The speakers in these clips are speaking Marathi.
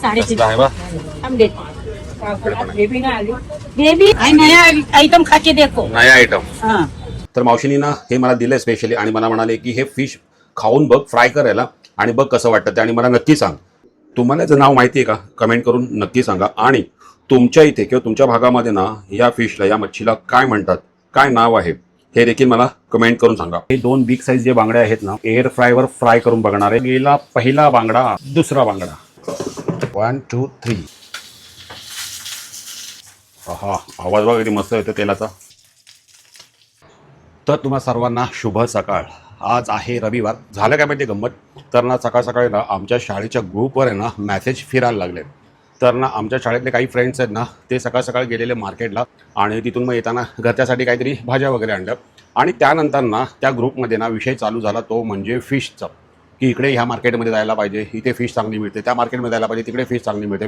साढ़े है बा हम देते बेबी ना आली बेबी नया आइटम खा के देखो नया आयटम. हाँ तर मावशीनी ना हे मला दिलं स्पेशली आणि मला म्हणाले की हे फिश खाऊन बघ, फ्राय करायला आणि बघ कसं वाटतं ते आणि मला नक्की सांग. तुम्हाला याचं नाव माहिती आहे का? कमेंट करून नक्की सांगा. आणि तुमच्या इथे किंवा तुमच्या भागामध्ये ना या फिशला, या मच्छीला काय म्हणतात, काय नाव आहे, हे देखील मला कमेंट करून सांगा. हे 2 बिग साईज जे बांगडे आहेत ना, एअर फ्रायवर फ्राय करून बघणार आहे. गेला पहिला बांगडा, दुसरा बांगडा. 1 2 3. हा आवाज बघा किती मस्त येतो तेलाचा. तर तुम्हा सर्वांना शुभ सकाळ. आज आहे रविवार. झालं काय माहिती गंमत? तर ना सकाळ सकाळी ना आमच्या शाळेच्या ग्रुपवर आहे ना मेसेज फिरायला लागले. तर ना आमच्या शाळेतले काही फ्रेंड्स आहेत ना, ते सकाळ सकाळ गेलेले मार्केटला आणि तिथून मग येताना घरच्यासाठी काहीतरी भाज्या वगैरे आणल्या. आणि त्यानंतर ना त्या ग्रुपमध्ये ना विषय चालू झाला तो म्हणजे फिशचा, की इकडे ह्या मार्केटमध्ये जायला पाहिजे, इथे फिश चांगली मिळते, त्या मार्केटमध्ये जायला पाहिजे, तिकडे फिश चांगली मिळते,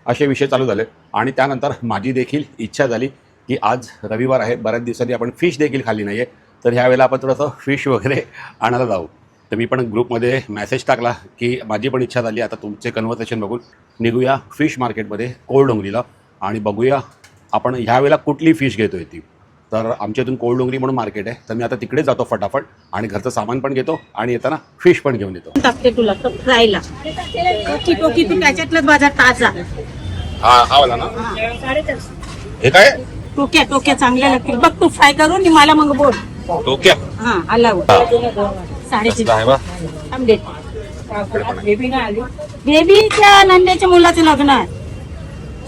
असे विषय चालू झाले. आणि त्यानंतर माझी देखील इच्छा झाली की आज रविवार आहे, बऱ्याच दिवसांनी आपण फिश देखील खाल्ली नाही आहे, तर ह्यावेळेला आपण थोडंसं फिश वगैरे आणायला जाऊ. तर मी पण ग्रुपमध्ये मेसेज टाकला की माझी पण इच्छा झाली. आता तुमचे कन्व्हर्सेशन बघून निघूया फिश मार्केटमध्ये कोळडोंगरीला आणि बघूया आपण ह्यावेळेला कुठली फिश घेतो आहे ती. तर आमच्या इथून कोळडोंगरी म्हणून मार्केट आहे, तर मी आता तिकडे जातो फटाफट आणि घरचं सामान पण घेतो आणि येताना फिश पण घेऊन येतो. टाकते तुला तर फ्रायला टोकी टोकी तू त्याच्यातलं बाजार ताजा. हा वाला ना, हे काय टोक्या टोक्या चांगल्या लागतील बघ. तू फ्राय करून मला मग बोल. डोक्या हा आला साडेतीन आहे बा. हम देते बेबी ना आली बेबीच्या नंद्याच्या मुलाचं लग्न आहे.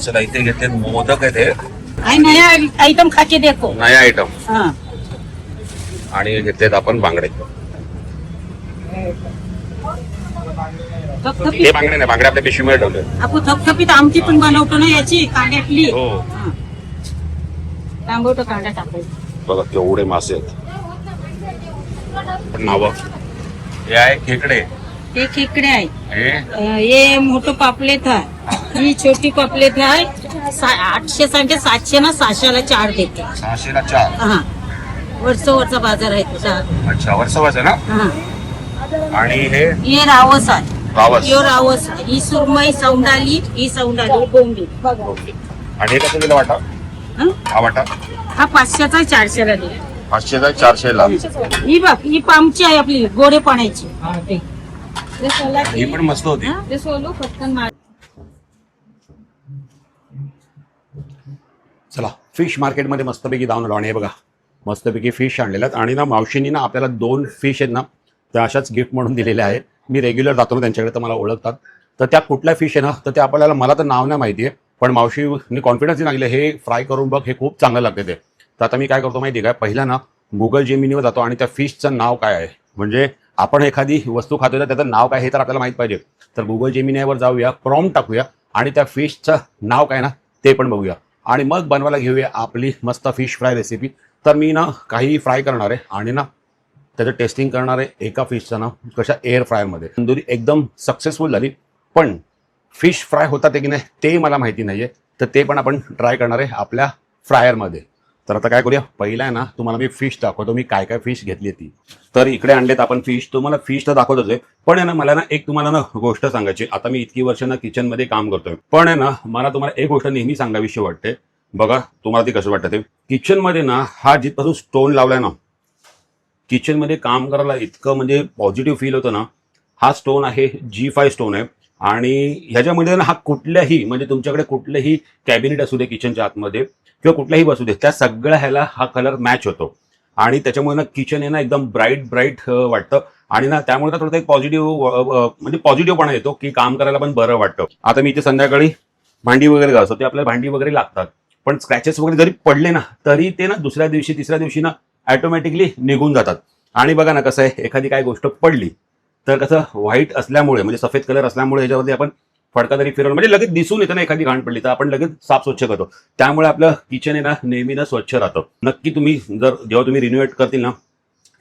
चला इथे घेतले मोदक आहे, ते नया आइटम खा के देखो. नया आयटम. हाँ आणि घेतलेत आपण बांगडे. थपथपीत हे बांगडे नाही, बांगडे आपल्या पिशवीमध्ये ठेवले. आपण थपथपीत आमची पण बनवतो ना याची कांद्यातली. हो तांबवतो कांदा टाकायचा. बघा केवढे मासे आहेत. पण नाव हे आहे खेकडे. हे खेकडे आहे. हे ये मोठं पापलेट आहे, ही छोटी पापलेट आहे. 800 सांगे 700 ना 600ला 4 देते. 600 ला 4. हा वरचा बाजार आहे तुझा. अच्छा वर्षवाच आहे ना. हा आणि हे ये रावस आहे. रावस. यो रावस आहे. ही सुरमई सौंडाली, ही सौंडाली बोंबी. आणि हे कसं दिलं वाटा? हं? हा वाटा हा 500चा 400ला दे. 500 ला 400 ला. ही बघ ही पामची आहे आपली गोडे पाण्याची. ही पण मस्त होती. ते सोलो पटकन मार. चला फिश मार्केटमध्ये मस्तपैकी जाऊन आलो आणि हे बघा मस्तपैकी फिश आणलेल्या आहेत. आणि ना मावशीनी ना आपल्याला 2 फिश आहेत ना त्या अशाच गिफ्ट म्हणून दिलेल्या आहेत. मी रेग्युलर जातो ना त्यांच्याकडे, तर मला ओळखतात. तर त्या कुठल्या फिश आहे ना, तर ते आपल्याला, मला तर नाव नाही माहिती आहे, पण मावशीने कॉन्फिडन्सने सांगितलं हे फ्राय करून बघ, हे खूप चांगलं लागते ते. तर आता मी काय करतो माहिती आहे काय, पहिला ना गुगल जेमिनीवर जातो आणि त्या फिशचं नाव काय आहे, म्हणजे आपण एखादी वस्तू खातो तर त्याचं नाव काय हे तर आपल्याला माहीत पाहिजे. तर गुगल जेमिनीवर जाऊया, प्रॉम्प्ट टाकूया आणि त्या फिशचं नाव काय ना ते पण बघूया आणि मग बनवायला घेऊया आपली मस्त फिश फ्राय रेसिपी. तर मी ना काही फ्राय करणार आहे आणि ना त्याचं टेस्टिंग करणार आहे एका फिशचं ना कशा एअर फ्रायरमध्ये. तंदुरी एकदम सक्सेसफुल झाली, पण फिश फ्राय होतात की नाही ते मला माहिती नाही आहे, तर ते पण आपण ट्राय करणार आहे आपल्या फ्रायरमध्ये. तर आता काय करूया, पहिला आहे ना तुम्हाला मी फिश दाखवतो, मी काय काय फिश घेतली ती. तर इकडे आणलेत आपण फिश. तुम्हाला फिश तर दाखवतच आहे, पण आहे ना मला ना एक तुम्हाला ना गोष्ट सांगायची. आता मी इतकी वर्ष ना किचनमध्ये काम करतोय, पण आहे ना मला तुम्हाला एक गोष्ट नेहमी सांगावीशी वाटते. बघा तुम्हाला ती कसं वाटतं ते. किचनमध्ये ना हा जिथपासून स्टोन लावलाय ना, किचनमध्ये काम करायला इतकं म्हणजे पॉझिटिव्ह फील होतं ना. हा स्टोन आहे G5 स्टोन आहे आणि ह्याच्यामध्ये ना हा कुठल्याही म्हणजे तुमच्याकडे कुठलंही कॅबिनेट असू दे किचनच्या आतमध्ये किंवा कुठल्याही बसू दे, त्या सगळ्या ह्याला हा कलर मॅच होतो आणि त्याच्यामुळे ना किचन आहे ना एकदम ब्राईट वाटतं आणि ना त्यामुळे ना थोडं एक म्हणजे पॉझिटिव्हपणा येतो की काम करायला पण बरं वाटतं. आता मी इथे संध्याकाळी भांडी वगैरे घासतो, ते आपल्याला भांडी वगैरे लागतात, पण स्क्रॅचेस वगैरे जरी पडले ना तरी ते ना दुसऱ्या दिवशी तिसऱ्या दिवशी ना ऑटोमॅटिकली निघून जातात. आणि बघा ना कसं आहे, एखादी काय गोष्ट पडली तर कसं व्हाईट असल्यामुळे म्हणजे सफेद कलर असल्यामुळे याच्यावरती आपण फडका तरी फिरवलं म्हणजे लगेच दिसून येतं ना, एखादी घाण पडली तर आपण लगेच साफ स्वच्छ करतो. त्यामुळे आपलं किचन आहे ना नेहमी ना स्वच्छ राहतं. नक्की तुम्ही जेव्हा तुम्ही रिनोव्हेट करतील ना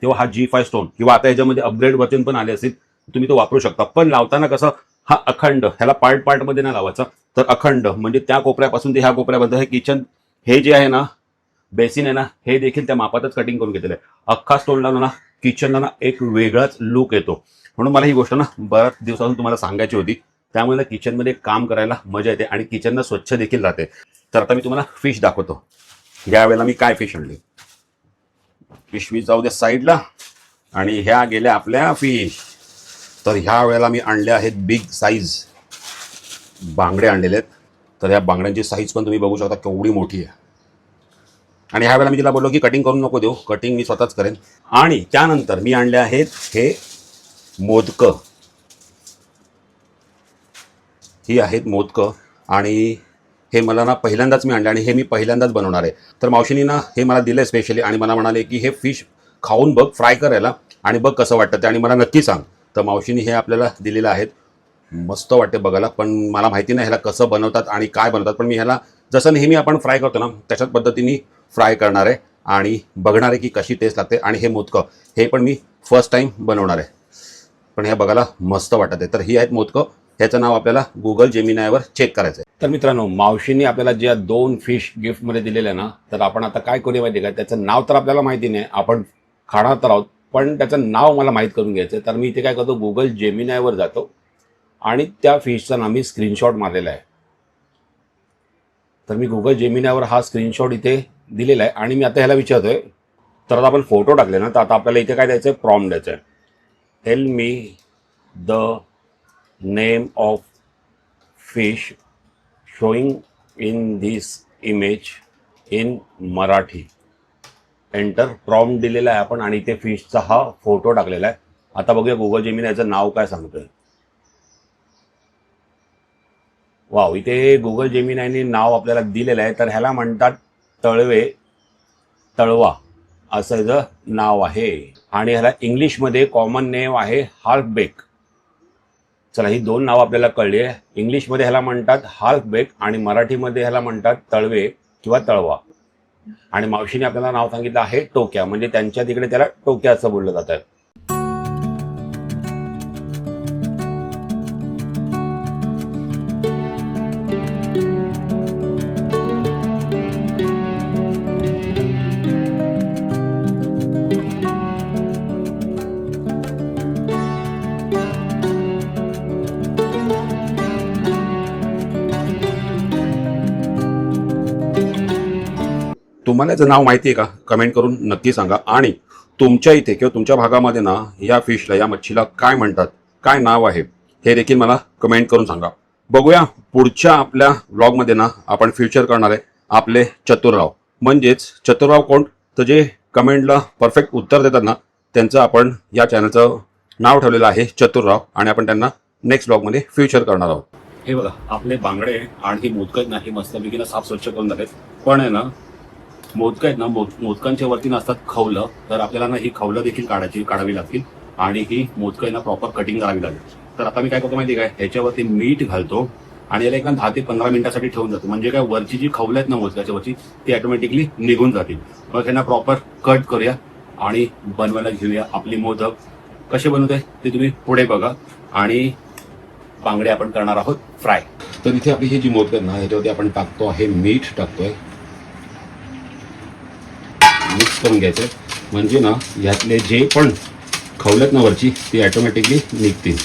तेव्हा हा G5 स्टोन किंवा आता याच्यामध्ये अपग्रेड वर्जन पण आले असतील तुम्ही तो वापरू शकता. पण लावताना कसं हा अखंड, ह्याला पार्टमध्ये नाही लावायचा, तर अखंड म्हणजे त्या कोपऱ्यापासून ते ह्या कोपऱ्यापर्यंत हे किचन हे जे आहे ना बेसिन आहे ना हे देखील त्या मापातच कटिंग करून घेतलेलं आहे. अख्खा स्टोन लावला ना किचनला ना एक वेगळाच लुक येतो. म्हणून मला ही गोष्ट ना बऱ्याच दिवसापासून तुम्हाला सांगायची होती त्यामुळे किचनमध्ये काम करायला मजा येते आणि किचनला स्वच्छ देखील राहते. तर आता मी तुम्हाला फिश दाखवतो. यावेळेला मी काय फिश आणले, पिशवी जाऊ द्या साईडला, आणि ह्या गेल्या आपल्या फिश. तर ह्या वेळेला मी आणले आहेत बिग साईज बांगडे आणलेले आहेत. तर ह्या बांगड्यांची साईज पण तुम्ही बघू शकता केवढी मोठी आहे. आणि ह्या वेळेला मी तिला बोललो की कटिंग करून नको देऊ, कटिंग मी स्वतःच करेन. आणि त्यानंतर मी आणले आहेत हे मोदकं. ही आहेत मोदकं आणि हे मला ना पहिल्यांदाच मी आणले आणि हे मी पहिल्यांदाच बनवणार आहे. तर मावशीनी ना हे मला दिलं स्पेशली आणि मला म्हणाले की हे फिश खाऊन बघ, फ्राय करायला, आणि बघ कसं वाटतं ते आणि मला नक्की सांग. तर मावशीनी हे आपल्याला दिलेलं आहेत. मस्त वाटते बघायला, पण मला माहिती नाही ह्याला कसं बनवतात आणि काय बनवतात. पण मी ह्याला जसं नेहमी आपण फ्राय करतो ना त्याच्याच पद्धतीने फ्राय करणार आहे आणि बघणार आहे की कशी टेस्ट लागते. आणि हे मोदकं हे पण मी फर्स्ट टाईम बनवणार आहे, पण हे बघायला मस्त वाटत आहे. तर ही आहेत मोदकं. ह्याचं नाव आपल्याला गुगल जेमिनायवर चेक करायचं आहे. तर मित्रांनो, मावशींनी आपल्याला ज्या 2 फिश गिफ्टमध्ये दिलेल्या ना, तर आपण आता काय करूया माहिती आहे का, त्याचं नाव तर आपल्याला माहिती नाही, आपण खाणार तर आहोत, पण त्याचं नाव मला माहीत करून घ्यायचं आहे. तर मी इथे काय करतो, गुगल जेमिनायवर जातो आणि त्या फिशचा ना मी स्क्रीनशॉट मारलेला आहे. तर मी गुगल जेमिनायवर हा स्क्रीनशॉट इथे दिलेला आहे आणि मी आता ह्याला विचारतोय. तर आता आपण फोटो टाकले ना, तर आता आपल्याला इथे काय द्यायचं आहे, प्रॉम्प्ट द्यायचं आहे. Tell me the name of fish showing in this image in Marathi. Enter. Prompt दिलेला आहे आपण आणि इथे फिशचा हा फोटो टाकलेला आहे. आता बघूया गुगल जेमिनायचं नाव काय सांगतोय. वाव, इथे गुगल जेमिनायने नाव आपल्याला दिलेलं आहे. तर ह्याला म्हणतात तळवा असं ह्याचं नाव आहे आणि ह्याला इंग्लिशमध्ये कॉमन नेम आहे हाल्फ बेक. चला, ही 2 नावं आपल्याला कळली आहे. इंग्लिशमध्ये ह्याला म्हणतात हाल्फ बेक आणि मराठीमध्ये ह्याला म्हणतात तळवे किंवा तळवा. आणि मावशीने आपल्याला नाव सांगितलं आहे टोक्या, म्हणजे त्यांच्या तिकडे त्याला टोक्या असं बोललं जातं. तुम्हाला याचं नाव माहिती आहे का, कमेंट करून नक्की सांगा. आणि तुमच्या इथे किंवा तुमच्या भागामध्ये ना या फिशला, या मच्छीला काय म्हणतात, काय नाव आहे, हे देखील मला कमेंट करून सांगा. बघूया पुढच्या आपल्या व्लॉगमध्ये ना आपण फ्युचर करणार आहे आपले चतुरराव. म्हणजेच चतुरराव कोण, तर जे कमेंटला परफेक्ट उत्तर देतात ना, त्यांचं आपण या चॅनलचं नाव ठेवलेलं आहे चतुरराव आणि आपण त्यांना नेक्स्ट व्लॉगमध्ये फ्युचर करणार आहोत. हे बघा आपले बांगडे आणि मोदकं नाही मस्तपैकी साफ स्वच्छ करून झालेत. पण आहे ना, मोदकं आहेत ना, मोदकांच्या वरती नसतात खवलं, तर आपल्याला ना ही खवलं देखील काढावी लागतील आणि ही मोदकं आहे ना प्रॉपर कटिंग करावी लागेल. तर आता मी काय करतो माहिती काय, ह्याच्यावरती मीठ घालतो आणि याला 10 ते 15 मिनिटासाठी ठेवून जातो. म्हणजे काय, वरची जी खवलं आहेत ना मोदकाच्या वरची, ती ऑटोमॅटिकली निघून जातील. मग त्यांना प्रॉपर कट करूया आणि बनवायला घेऊया. आपली मोदक कसे बनवते ते तुम्ही पुढे बघा. आणि बांगडे आपण करणार आहोत फ्राय. तर इथे आपली ही जी मोदक आहेत ना, ह्याच्यावरती आपण टाकतो आहे मीठ, टाकतोय, मिक्स करून घ्यायचं. म्हणजे ना यातले जे पण खवलत ना वरची, ती ऑटोमॅटिकली निघतील.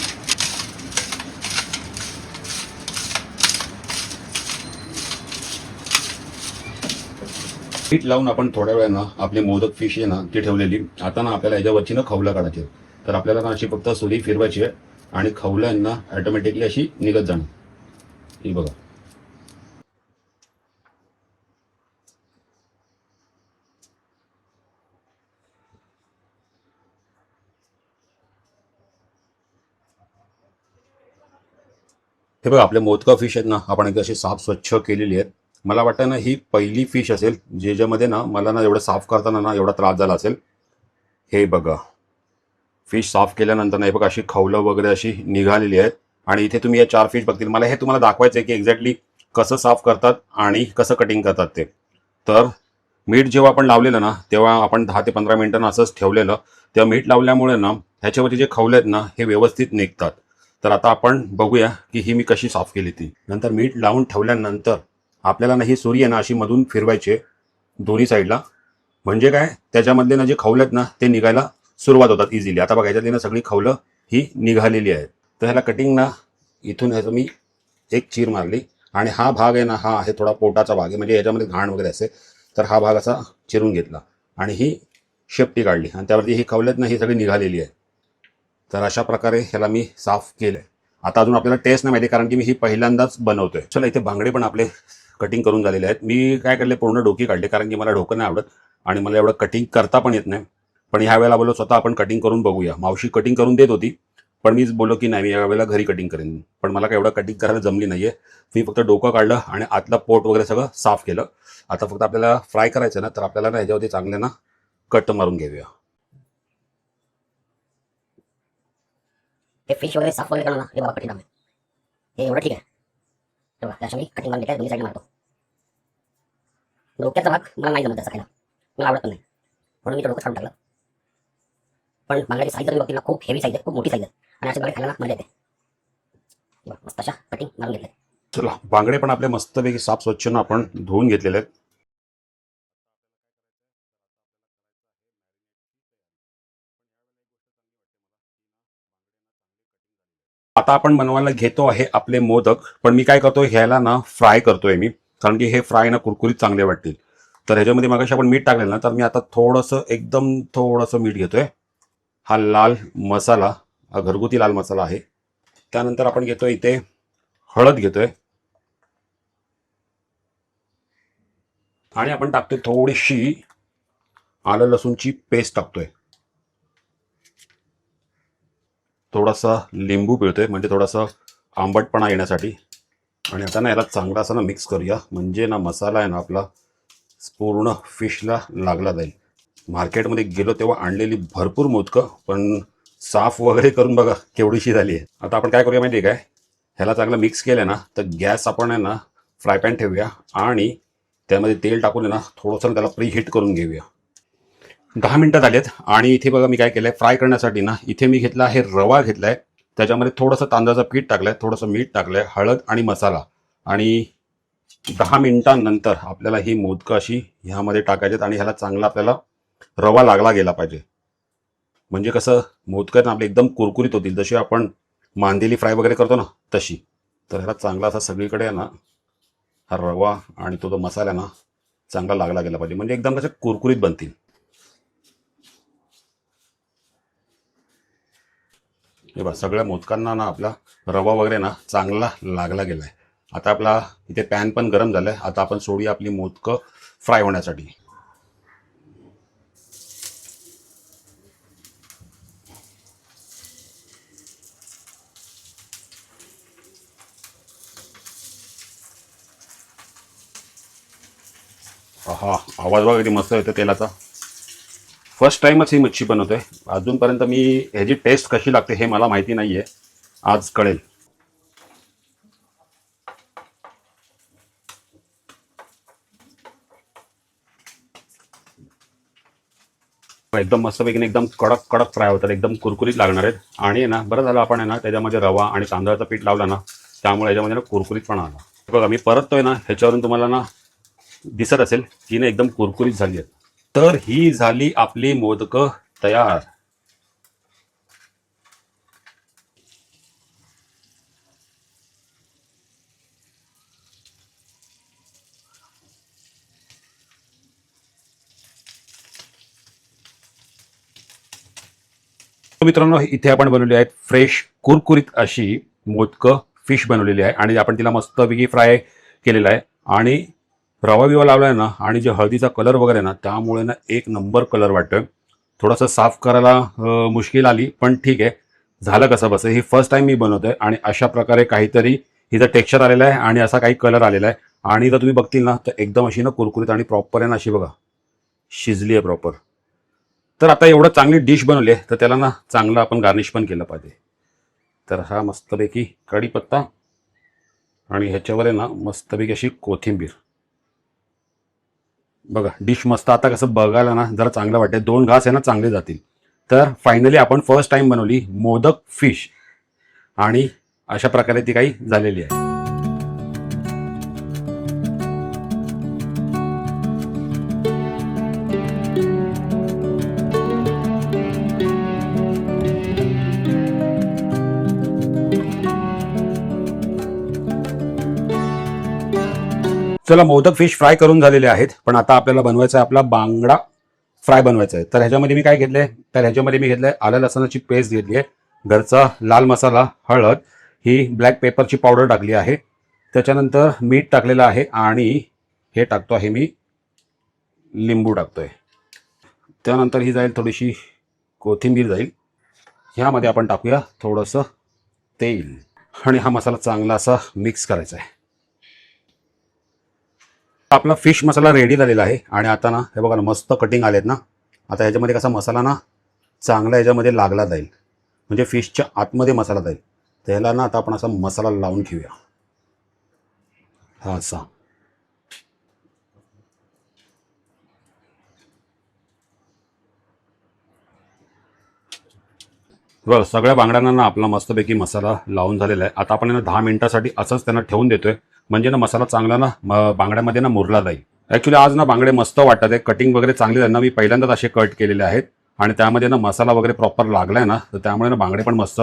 मीठ लावून आपण थोड्या वेळानं आपले मोदक फिश आहे ना ती ठेवलेली. आता ना आपल्याला याच्यावरची ना खवलं काढायची. तर आपल्याला ना अशी फक्त सुरी फिरवायची आहे आणि खवलं ना ऑटोमॅटिकली अशी निघत जाणार. ही बघा. हे बघा आपले मोदकं फिश आहेत ना, आपण एकदा अशी साफ स्वच्छ केलेली आहेत. मला वाटतं ना ही पहिली फिश असेल ज्याच्यामध्ये ना मला ना एवढं साफ करताना ना एवढा त्रास झाला असेल. हे बघा, फिश साफ केल्यानंतर ना हे बघा अशी खवलं वगैरे अशी निघालेली आहेत. आणि इथे तुम्ही या 4 फिश बघतील. मला हे तुम्हाला दाखवायचं आहे की एक्झॅक्टली कसं साफ करतात आणि कसं कटिंग करतात ते. तर मीठ जेव्हा आपण लावलेलं ना, तेव्हा आपण 10 ते 15 मिनिटांना असंच ठेवलेलं. तेव्हा मीठ लावल्यामुळे ना ह्याच्यावरती जे खवले आहेत ना हे व्यवस्थित निघतात. तर आता आपण बघूया की ही मी कशी साफ केली ती. नंतर मीठ लावून ठेवल्यानंतर आपल्याला ना ही सुरी आहे ना अशी मधून फिरवायची दोन्ही साईडला. म्हणजे काय, त्याच्यामधले ना जे खवले आहेत ना ते निघायला सुरुवात होतात इझिली. आता बघा ह्याच्यातली ना सगळी खवलं ही निघालेली आहेत. तर ह्याला कटिंग ना इथून ह्याचं मी एक चीर मारली आणि हा भाग आहे ना, हा आहे थोडा पोटाचा भाग आहे, म्हणजे याच्यामध्ये घाण वगैरे असेल तर हा भाग असा चिरून घेतला आणि ही शेपटी काढली आणि त्यावरती ही खवल्यात ना ही सगळी निघालेली आहे. तर अशा प्रकारे ह्याला मी साफ केलं. आता अजून आपल्याला टेस्ट नाही माहिती, कारण की मी ही पहिल्यांदाच बनवतोय. चला, इथे बांगडे पण आपले कटिंग करून झालेले आहेत. मी काय केले, पूर्ण डोकी काढले, कारण की मला डोकं नाही आवडत आणि मला एवढं कटिंग करता पण येत नाही. पण ह्या वेळेला बोललो स्वतः आपण कटिंग करून बघूया. मावशी कटिंग करून देत होती, पण मीच बोललो की नाही, मी यावेळेला घरी कटिंग करेन. पण मला काय एवढं कटिंग करायला जमली नाहीये. मी फक्त डोकं काढलं आणि आतलं पोट वगैरे सगळं साफ केलं. आता फक्त आपल्याला फ्राय करायचं ना, तर आपल्याला ना ह्याच्यावरती चांगले ना कट मारून घेऊया. हे फिश वगैरे साफ वगैरे करणं ना, हे बाबा कठीण काम आहे. हे एवढं ठीक आहे. तेव्हा त्याच्या मी कटिंग मारून घेतल्या, दोन्ही साईड मारतो. डोक्याचा भाग मला नाही जमत त्याचा खायला, मला आवडत पण नाही, म्हणून मी तो डोकं काढून टाकलं. पण बांगड्याची साईज तुम्ही बघतील ना, खूप हेवी साईज आहे, खूप मोठी साईज आहे आणि अशा बांगडे खायला ना मजा येते. मस्त अशा कटिंग मारून घेतले. चला, बांगडे पण आपले मस्तपैकी साफ स्वच्छ ना आपण धुवून घेतलेले आहेत. आता आपण बनवायला घेतो आहे आपले मोदक. पण मी काय करतोय, ह्याला ना फ्राय करतोय मी, कारण की हे फ्राय ना कुरकुरीत चांगले वाटतील. तर ह्याच्यामध्ये मगाशी आपण मीठ टाकलेलं ना, तर मी आता थोडंसं एकदम थोडंसं मीठ घेतोय. हा लाल मसाला, हा घरगुती लाल मसाला आहे. त्यानंतर आपण घेतोय इथे हळद घेतोय आणि आपण टाकतोय थोडीशी आलं लसूणची पेस्ट टाकतोय. थोडासा लिंबू पिळतोय, म्हणजे थोडासा आंबटपणा येण्यासाठी. आणि आता ना याला चांगला असं ना मिक्स करूया, म्हणजे ना मसाला आहे ना आपला पूर्ण फिशला लागला जाईल. मार्केटमध्ये गेलो तेव्हा आणलेली भरपूर मोदकं, पण साफ वगैरे करून बघा केवढीशी झाली आहे. आता आपण काय करूया माहिती आहे काय, ह्याला चांगलं मिक्स केलं ना, तर गॅस आपण आहे ना फ्राय पॅन ठेवूया आणि त्यामध्ये तेल टाकून आहे ना थोडंसं त्याला प्री हीट करून घेऊया. 10 मिनिटं झालेत आणि इथे बघा मी काय केलंय, फ्राय करण्यासाठी ना इथे मी घेतला आहे रवा घेतलाय, त्याच्यामध्ये थोडंसं तांदळाचं पीठ टाकलंय, थोडंसं मीठ टाकलंय, हळद आणि मसाला. आणि 10 मिनिटांनंतर आपल्याला ही मोदकं अशी ह्यामध्ये टाकायचे आणि ह्याला चांगला आपल्याला रवा लागला गेला पाहिजे, म्हणजे कसं मोदकं ना आपले एकदम कुरकुरीत होतील, जशी आपण मांदेली फ्राय वगैरे करतो ना तशी. तर ह्याला चांगला असा सगळीकडे आहे ना हा रवा आणि तो मसाला ना चांगला लागला गेला पाहिजे, म्हणजे एकदम कसे कुरकुरीत बनतील. हे बघा, सगळ्या मोदकांना ना आपला रवा वगैरे ना चांगला लागला गेलाय. आता आपला इथे पॅन पण गरम झालाय. आता आपण सोडूया आपली मोदकं फ्राय होण्यासाठी. हा आवाज बघा किती मस्त येतो तेलाचा. फर्स्ट टाइमच ही मच्छी बनवतोय. अजूनपर्यंत मी ह्याची टेस्ट कशी लागते हे मला माहिती नाहीये, आज कळेल. एकदम मस्तपैकी एकदम कडक कडक फ्राय होतात, एकदम कुरकुरीत लागणार आहेत. आणि ना बरं झालं आपण आहे ना त्याच्यामध्ये रवा आणि तांदळाचं पीठ लावला ना, त्यामुळे याच्यामध्ये ना कुरकुरीतपणा आला. बघा मी परततोय ना, ह्याच्यावरून तुम्हाला ना दिसत असेल की ना एकदम कुरकुरीत झाली आहेत. तर ही झाली आपली मोदकं तयार. मित्रांनो, इथे आपण बनवली आहेत फ्रेश कुरकुरीत अशी मोदकं फिश बनवलेली आहे आणि आपण तिला मस्तपैकी फ्राय केलेला आहे. आणि रवा बिवा लावलाय ना, आणि जे हळदीचा कलर वगैरे ना, त्यामुळे ना एक नंबर कलर वाटतोय. थोडंसं साफ करायला मुश्किल आली, पण ठीक आहे, झालं कसं बसं. ही फर्स्ट टाइम मी बनवतोय आणि अशा प्रकारे काहीतरी हिचं टेक्स्चर आलेलं आहे आणि असा काही कलर आलेला आहे. आणि जर तुम्ही बघतील ना, तर एकदम अशी ना कुरकुरीत आणि प्रॉपर आहे ना, अशी बघा शिजली आहे प्रॉपर. तर आता एवढं चांगली डिश बनवली आहे, तर त्याला ना चांगलं आपण गार्निश पण केलं पाहिजे. तर हा मस्तपैकी कढीपत्ता आणि ह्याच्यावर आहे ना मस्तपैकी अशी कोथिंबीर. बघा डिश मस्त. आता कसं बघायला ना जरा चांगलं वाटतं, 2 घास आहे ना चांगले जातील. तर फायनली आपण फर्स्ट टाइम बनवली मोदक फिश आणि अशा प्रकारे ती काही झालेली आहे. चला, मोदक फिश फ्राय करून झालेले आहेत, पण आता आपल्याला बनवायचा आहे आपला बांगडा फ्राय बनवायचा आहे. तर ह्याच्यामध्ये मी काय घेतलंय, तर ह्याच्यामध्ये मी घेतलंय आलं लसणाची पेस्ट घेतली आहे, घरचा लाल मसाला, हळद, ही ब्लॅक पेपरची पावडर टाकली आहे, त्याच्यानंतर मीठ टाकलेलं आहे आणि हे टाकतो आहे मी लिंबू टाकतोय. त्यानंतर ही जाईल थोडीशी कोथिंबीर जाईल. ह्यामध्ये आपण टाकूया थोडंसं तेल आणि हा मसाला चांगला असा मिक्स करायचा आहे. आपला फिश मसाला रेडी झालेला आहे आणि आता ना हे बघा ना मस्त कटिंग आलेत ना. आता ह्याच्यामध्ये कसा मसाला ना चांगला ह्याच्यामध्ये लागला जाईल, म्हणजे फिशच्या आतमध्ये मसाला जाईल. त्याला ना आता आपण असा मसाला लावून घेऊया. हा असा बरं, सगळ्या बांगड्यांना ना आपला मस्तपैकी मसाला लावून झालेला आहे. आता आपण 10 मिनिटासाठी असंच त्यांना ठेवून देतोय, म्हणजे ना मसाला चांगला ना बांगड्यामध्ये ना मुरला जाईल. ॲक्च्युली आज ना बांगडे मस्त वाटतात आहे, कटिंग वगैरे चांगली आहे ना. मी पहिल्यांदाच असे कट केलेले आहेत आणि त्यामध्ये ना मसाला वगैरे प्रॉपर लागलाय ना, तर त्यामुळे ना बांगडे पण मस्त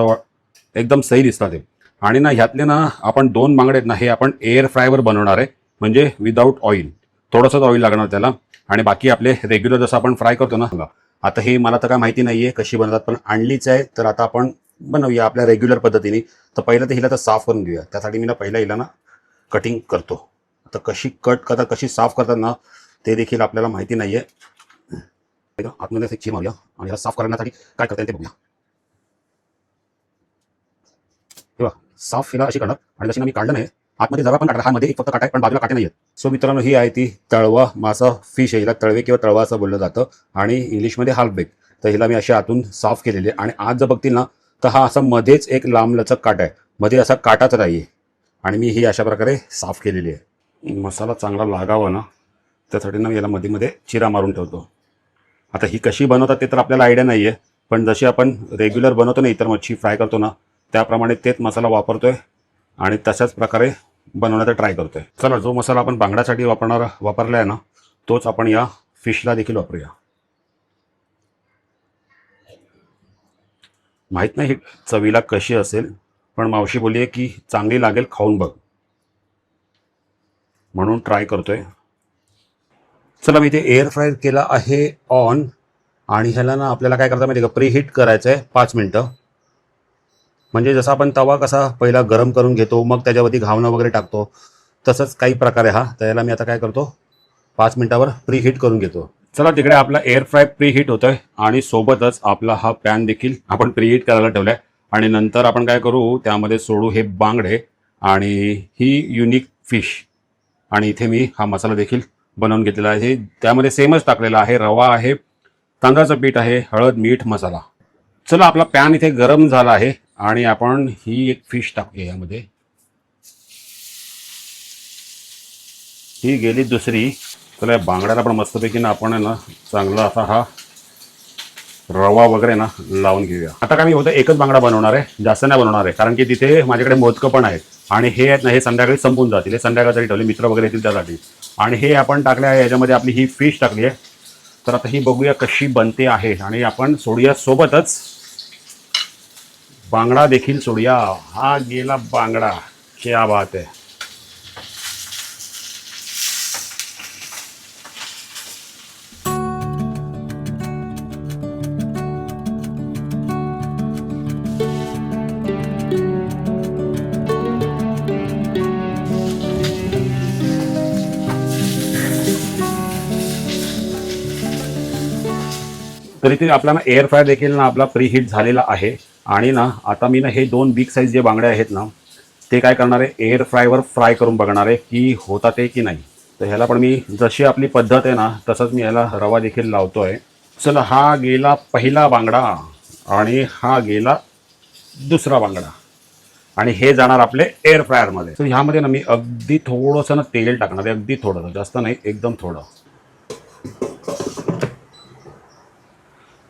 एकदम सही दिसतात आहे. आणि ना ह्यातले ना आपण 2 बांगडे आहेत ना हे आपण एअर फ्रायवर बनवणार आहे, म्हणजे विदाऊट ऑइल, थोडंसंच ऑइल लागणार त्याला. आणि बाकी आपले रेग्युलर जसं आपण फ्राय करतो ना. आता हे मला तर काय माहिती नाही आहे कशी बनवतात, पण आणलीच आहे तर आता आपण बनवूया आपल्या रेग्युलर पद्धतीने. तर पहिलं तर हिला तर साफ करून घेऊया. त्यासाठी मी ना पहिला हिला ना कटिंग करतो. आता कशी कट करतात, कशी साफ करतात ना ते देखील आपल्याला माहिती नाही आहे. आतमध्ये एक चीर मारूया आणि ह्याला साफ करण्यासाठी काय करता येईल ते बघूया. तेव्हा साफ हिला अशी करणार आणि जशी ना मी काढलं नाही आतमध्ये जरा पण काढला, हा मध्ये एक फक्त काटा आहे पण बाजूला काटे नाही आहेत. सो मित्रांनो, ही आहे ती तळवा मासा फिश आहे. हिला तळवे किंवा तळवा असं बोललं जातं आणि इंग्लिशमध्ये हाल्फ बेक. तर हिला मी अशी आतून साफ केलेली आहे. आणि आज जर बघतील ना तर हा असा मध्येच एक लांब लचक काटा आहे, मध्ये असा काटाच नाही आहे. आणि मी ही अशा प्रकारे साफ केलेली आहे. मसाला चांगला लागावा ना त्यासाठी ना याला मध्ये मध्ये चिरा मारून ठेवतो. आता ही कशी बनवतात ते तर आपल्याला आयडिया नाही आहे, पण जशी आपण रेग्युलर बनवतो ना, इतर मच्छी फ्राय करतो ना त्याप्रमाणे तेच मसाला वापरतोय आणि तशाच प्रकारे बनवण्याचा ट्राय करतोय. चला, जो मसाला आपण बांगड्यासाठी वापरला आहे ना तोच आपण या फिशला देखील वापरूया. माहीत नाही चवीला कशी असेल, पण मावशी बोलली आहे की चांगली लागेल, खाऊन बघ, म्हणून ट्राय करतोय. चला, मी इथे एअर फ्राय केला आहे ऑन. आणि ह्याला ना आपल्याला काय करता माहिती आहे का, प्री हीट करायचं आहे 5 मिनटं. म्हणजे जसा आपण तवा कसा पहिला गरम करून घेतो मग त्याच्यावरती घावणं वगैरे टाकतो, तसंच काही प्रकारे हा. त्याला मी आता काय करतो 5 मिनिटावर प्री हीट करून घेतो. चला, तिकडे आपला एअर फ्राय प्री हीट होतोय आणि सोबतच आपला हा पॅन देखील आपण प्री हीट करायला ठेवलाय. आणि नंतर आपण काय करू त्यामध्ये सोडू हे बांगडे आणि ही युनिक फिश. आणि इथे मी हा मसाला देखील बनवून घेतलेला आहे. त्यामध्ये सेमच टाकलेला आहे, रवा आहे, तांदळाचं पीठ आहे, हळद, मीठ, मसाला. चला, आपला पॅन इथे गरम झाला आहे आणि आपण ही एक फिश टाकूया यामध्ये. ही गेली दुसरी. चला, बांगड्याला पण मस्तपैकी ना आपण ना चांगला असा हा रवा वगैरे ना लावून घेऊया. आता काय मी होतं एकच बांगडा बनवणार आहे, जास्त नाही बनवणार आहे, कारण की तिथे माझ्याकडे मोदकं पण आहेत आणि हे आहेत ना हे संध्याकाळी संपून जातील. हे संध्याकाळसाठी ठेवले, मित्र वगैरे येतील त्यासाठी. आणि हे आपण टाकले आहे याच्यामध्ये आपली ही फिश टाकली आहे. तर आता ही बघूया कशी बनते आहे आणि आपण सोडूया सोबतच बांगडा देखील सोडूया. हा गेला बांगडा, क्या बात आहे. तर इथे आपला ना एअर फ्राय देखील ना आपला प्री हीट झालेला आहे. आणि ना आता मी ना हे 2 बिग साईज जे बांगडे आहेत ना ते काय करणार आहे एअर फ्रायवर फ्राय करून बघणार आहे की होतात ते की नाही. तर ह्याला पण मी जशी आपली पद्धत आहे ना तसंच मी ह्याला रवा देखील लावतोय. चला, हा गेला पहिला बांगडा आणि हा गेला दुसरा बांगडा आणि हे जाणार आपले एअर फ्रायरमध्ये. तर ह्यामध्ये ना मी अगदी थोडंसं ना तेल टाकणार आहे, अगदी थोडं, जास्त नाही, एकदम थोडं.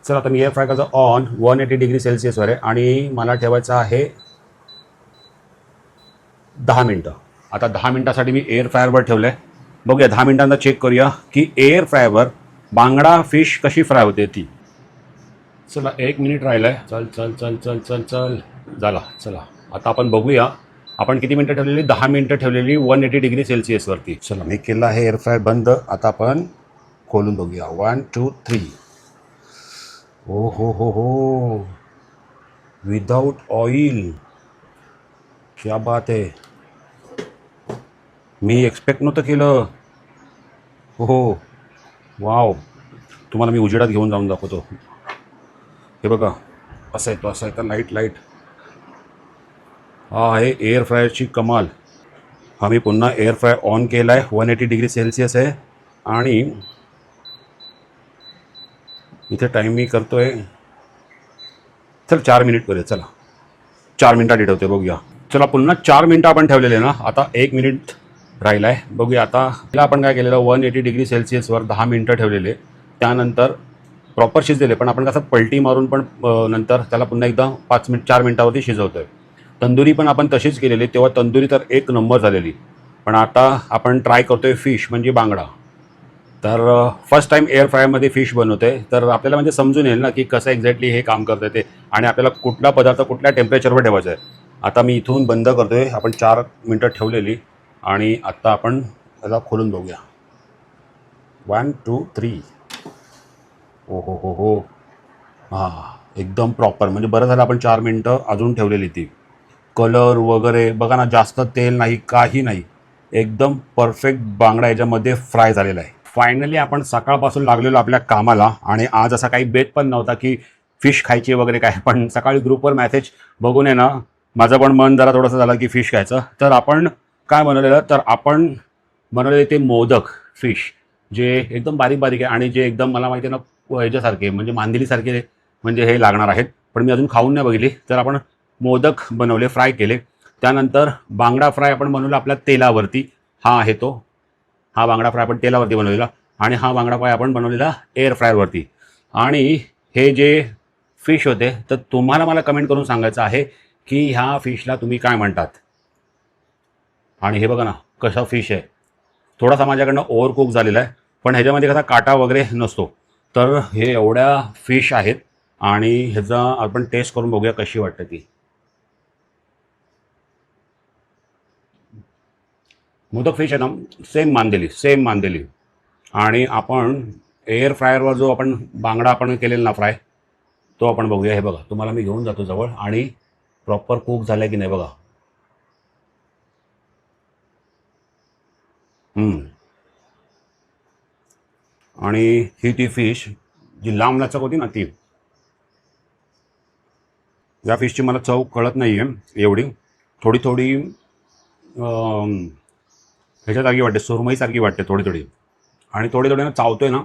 चला, आता मी एअर फ्राय करतो ऑन 180 डिग्री सेल्सिअसवर आहे आणि मला ठेवायचं आहे 10 मिनटं. आता 10 मिनटासाठी मी एअर फ्रायरवर ठेवलं आहे. बघूया 10 मिनटांना चेक करूया की एअर फ्रायवर बांगडा फिश कशी फ्राय होते ती. चला, 1 मिनिट राहिलं आहे. चल चल चल चल चल चल झाला. चला, आता आपण बघूया आपण किती मिनटं ठेवलेली? 10 मिनटं ठेवलेली 180 डिग्री सेल्सिअसवरती. चला मी केलं आहे एअर फ्रायर बंद. आता आपण खोलून बघूया. 1 2 3. ओ हो विदाउट ऑइल. क्या बात आहे. मी एक्सपेक्ट नव्हतं केलं. हो वाव. तुम्हाला मी उजेडात घेऊन जाऊन दाखवतो. हे बघा असं आहे तर लाईट. हा आहे एअर फ्रायरची कमाल. हा मी पुन्हा एअर फ्रायर ऑन केला आहे. 180 डिग्री सेल्सिअस आहे आणि इथे टाईम मी करतोय. चल 4 मिनिट करूया. चला 4 मिनिटात ठेवते बघूया. चला पुन्हा 4 मिनिटं आपण ठेवलेले ना. आता 1 मिनिट राहिला आहे. बघूया आता. आपण काय केलेलं 180 डिग्री सेल्सिअसवर 10 मिनिटं ठेवलेले. त्यानंतर प्रॉपर शिजलेले पण आपण कसं पलटी मारून पण नंतर त्याला पुन्हा एकदा 4 मिनिटावरती शिजवतोय. तंदुरी पण आपण तशीच केलेली. तेव्हा तंदुरी तर 1 नंबर झालेली. पण आता आपण ट्राय करतोय फिश म्हणजे बांगडा. तर फर्स्ट टाईम एअर फ्रायरमध्ये फिश बनवतोय. तर आपल्याला म्हणजे समजून येईल ना की कसं एक्झॅक्टली हे काम करतंय ते आणि आपल्याला कुठला पदार्थ कुठल्या टेम्परेचरवर ठेवायचा आहे. आता मी इथून बंद करतोय. आपण 4 मिनिटं ठेवलेली आणि आत्ता आपण त्याला खोलून बघूया. 1 2 3. हो हां एकदम प्रॉपर. म्हणजे बरं झालं आपण 4 मिनिटं अजून ठेवलेली ती. कलर वगैरे बघा ना. जास्त तेल नाही काही नाही. एकदम परफेक्ट बांगडा याच्यामध्ये फ्राय झालेला आहे. फायनली आपण सकाळपासून लागलेलो आपल्या कामाला आणि आज असा काही बेत पण नव्हता की फिश खायची वगैरे काय. पण सकाळी ग्रुपवर मेसेज बघून आहे ना माझं पण मन जरा थोडंसं झालं की फिश खायचं. तर आपण काय बनवलेलं? तर आपण बनवलेले ते मोदक फिश जे एकदम बारीक आहे आणि जे एकदम मला माहिती आहे ना ह्याच्यासारखे म्हणजे मांदेलीसारखे म्हणजे हे लागणार आहेत. पण मी अजून खाऊन नाही बघितली. तर आपण मोदक बनवले, फ्राय केले. त्यानंतर बांगडा फ्राय आपण बनवला आपल्या तेलावरती. हा आहे तो. हा बांगडा फ्राय आपण तेलावरती बनवलेला आणि हा बांगडा फ्राय आपण बनवलेला एअर फ्रायरवरती. आणि हे जे फिश होते तर तुम्हाला मला कमेंट करून सांगायचं आहे की ह्या फिशला तुम्ही काय म्हणतात. आणि हे बघा ना कसा फिश आहे. थोडासा माझ्याकडनं ओव्हरकुक झालेला आहे पण ह्याच्यामध्ये कसा काटा वगैरे नसतो. तर हे एवढ्या फिश आहेत आणि ह्याचा आपण टेस्ट करून बघूया कशी वाटते ती. मोदक फिश आहे ना सेम मांदेली. आणि आपण एअर फ्रायरवर जो आपण बांगडा आपण केलेला ना फ्राय तो आपण बघूया. हे बघा तुम्हाला मी घेऊन जातो जवळ आणि प्रॉपर कुक झाला की नाही बघा. आणि ही ती फिश जी लांब लचक होती ना ती. या फिशची मला चव कळत नाही आहे एवढी. थोडी ह्याच्यासारखी वाटते. सुरमईसारखी वाटते थोडी. आणि थोडे ना चावतोय ना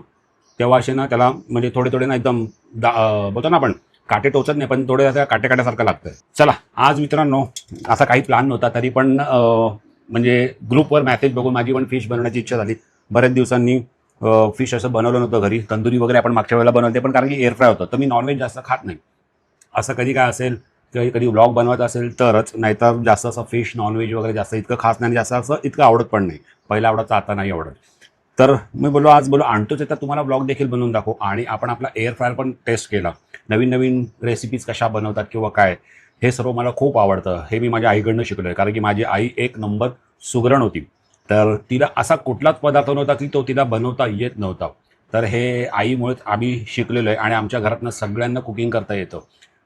तेव्हा असे ना त्याला म्हणजे थोडे ना एकदम बोलतो ना आपण काटे टोचत नाही पण थोडे असं काट्यासारखं लागतंय. चला आज मित्रांनो असा काही प्लॅन नव्हता तरी पण म्हणजे ग्रुपवर मेसेज बघून माझी पण फिश बनवण्याची इच्छा झाली. बऱ्याच दिवसांनी फिश असं बनवलं नव्हतं घरी. तंदुरी वगैरे आपण मागच्या वेळेला बनवते पण कारण की एअर फ्राय होतं. तर मी नॉनव्हेज जास्त खात नाही. असं कधी काय असेल कधी व्लॉग बनवत असेल तरच. नाहीतर जास्त असं फिश नॉनव्हेज वगैरे जास्त इतकं खास नाही. जास्त असं इतकं आवडत पण नाही. पहिला आवडतं आता नाही आवडत. तर मी आज आणतोच आहे तर तुम्हाला ब्लॉग देखील बनवून दाखवू. आणि आपण आपला एअर फ्रायर पण टेस्ट केला. नवीन रेसिपीज कशा बनवतात किंवा काय हे सर्व मला खूप आवडतं. हे मी माझ्या आईकडनं शिकलो आहे कारण की माझी आई 1 नंबर सुगरण होती. तर तिला असा कुठलाच पदार्थ नव्हता की तो तिला बनवता येत नव्हता. तर हे आईमुळेच आम्ही शिकलेलो आहे आणि आमच्या घरातनं सगळ्यांना कुकिंग करता येतं.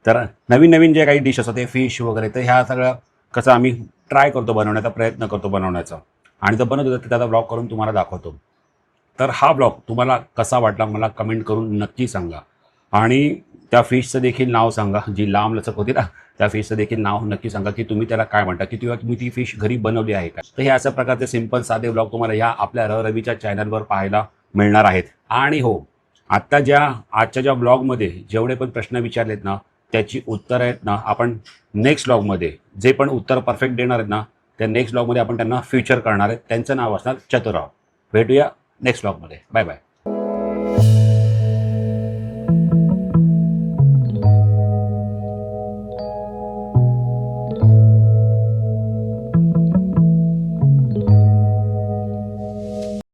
तर नवीन जे काही डिश असतात ते फिश वगैरे तर ह्या सगळ्या कसं आम्ही ट्राय करतो बनवण्याचा प्रयत्न करतो बनवण्याचा. आणि जर बनवतो तर त्याचा ब्लॉग करून तुम्हाला दाखवतो. तर हा ब्लॉग तुम्हाला कसा वाटला मला कमेंट करून नक्की सांगा. आणि त्या फिशचं देखील नाव सांगा जी लांब लचक होती ना त्या फिशचं देखील नाव नक्की सांगा की तुम्ही त्याला काय म्हणता की तुम्ही ती फिश घरी बनवली आहे का. तर हे अशा प्रकारचे सिंपल साधे ब्लॉग तुम्हाला ह्या आपल्या रवीच्या चॅनलवर पाहायला मिळणार आहेत. आणि हो आजच्या ज्या ब्लॉगमध्ये जेवढे पण प्रश्न विचारलेत ना त्याची उत्तरं आहेत ना आपण नेक्स्ट ब्लॉगमध्ये जे पण उत्तर परफेक्ट देणार आहेत ना त्या नेक्स्ट ब्लॉगमध्ये आपण त्यांना फीचर करणार आहेत. त्यांचं नाव असणार चतुराव. भेटूया नेक्स्ट ब्लॉगमध्ये. Bye bye.